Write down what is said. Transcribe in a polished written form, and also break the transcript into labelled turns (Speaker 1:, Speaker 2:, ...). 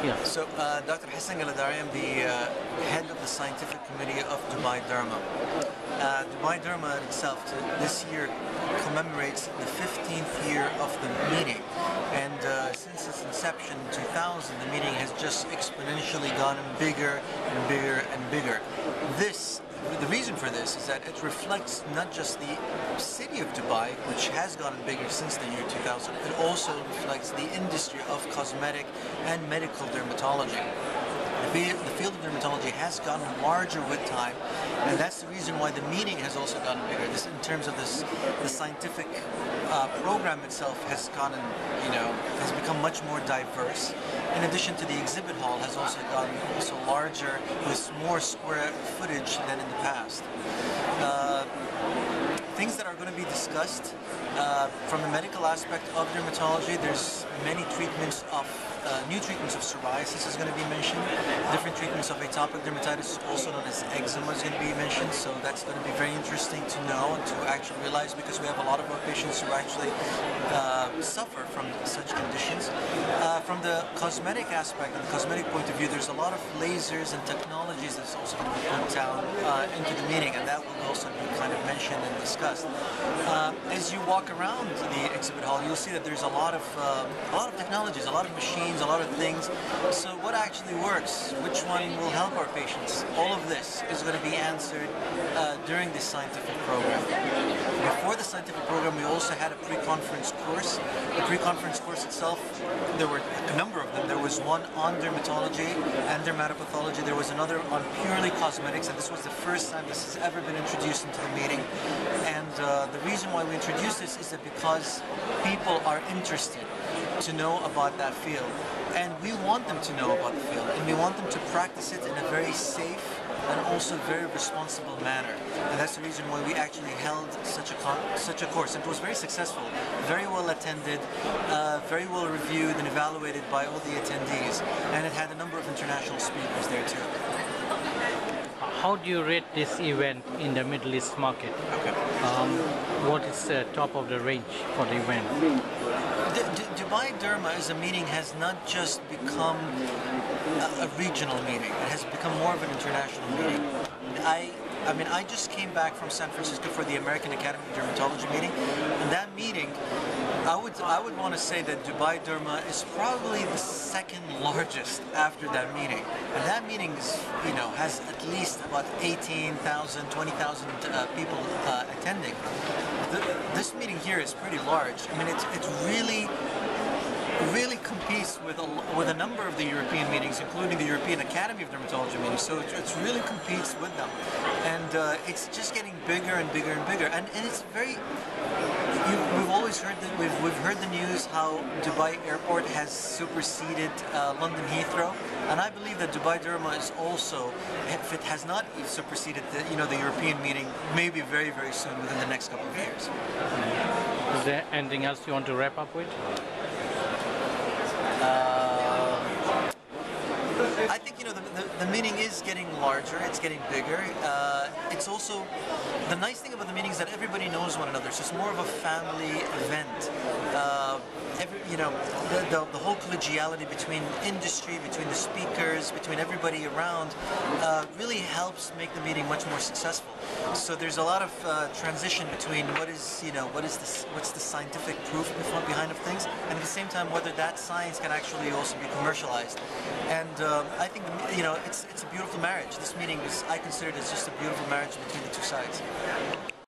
Speaker 1: Yeah.
Speaker 2: So, Dr. Hassan Galadari, I'm the head of the scientific committee of Dubai Derma. Dubai Derma itself this year commemorates the 15th year of the meeting, and since its inception in 2000, the meeting has just exponentially gotten bigger and bigger and bigger. The reason for this is that it reflects not just the city of Dubai, which has gotten bigger since the year 2000, it also reflects the industry of cosmetic and medical dermatology. The field of dermatology has gotten larger with time, and that's the reason why the meeting has also gotten bigger. This, in terms of the scientific program itself, has has become much more diverse. In addition to the exhibit hall, has also gotten larger with more square footage than in the past. Things that are going to be discussed from the medical aspect of dermatology, there's many treatments of new treatments of psoriasis is going to be mentioned. Different treatments of atopic dermatitis, also known as eczema, is going to be mentioned. So that's going to be very interesting to know and to actually realize, because we have a lot of our patients who actually suffer from such conditions. From the cosmetic aspect and the cosmetic point of view, there's a lot of lasers and technologies that's also going to be put down into the meeting, and that will also be kind of mentioned and discussed. As you walk around the exhibit hall, you'll see that there's a lot of technologies, a lot of machines, a lot of things. So what actually works? Which one will help our patients? All of this is going to be answered during this scientific program. Before the scientific program, we also had a pre-conference course. The pre-conference course itself, there were a number of them. There was one on dermatology and dermatopathology. There was another on purely cosmetics, and this was the first time this has ever been introduced into the meeting. And the reason why we introduced this is that because people are interested to know about that field, and we want them to know about the field, and we want them to practice it in a very safe and also very responsible manner. And that's the reason why we actually held such a course. And it was very successful, very well attended, very well reviewed and evaluated by all the attendees, and it had a number of international speakers there too.
Speaker 1: How do you rate this event in the Middle East market?
Speaker 2: Okay.
Speaker 1: What is the top of the range for the event?
Speaker 2: Dubai Derma as a meeting has not just become a regional meeting. It has become more of an international meeting. I mean, I just came back from San Francisco for the American Academy of Dermatology meeting, and that meeting, I would want to say that Dubai Derma is probably the second largest after that meeting. And that meeting is, has at least about 18,000, 20,000 people attending. This meeting here is pretty large. I mean, it's really competes with a number of the European meetings, including the European Academy of Dermatology meetings. So it really competes with them, and it's just getting bigger and bigger and bigger. And it's very. We've always heard that we've heard the news how Dubai Airport has superseded London Heathrow, and I believe that Dubai Derma is also, if it has not superseded the European meeting, maybe very, very soon within the next couple of years.
Speaker 1: Is there anything else you want to wrap up with?
Speaker 2: I think the meeting is getting larger. It's getting bigger. It's also the nice thing about the meeting is that everybody knows one another. So it's more of a family event. The whole collegiality between industry, between the speakers, between everybody around, really helps make the meeting much more successful. So there's a lot of transition between what's the scientific proof behind of things, and at the same time whether that science can actually also be commercialized. And I think it's a beautiful marriage. This meeting I consider it as just a beautiful marriage between the two sides.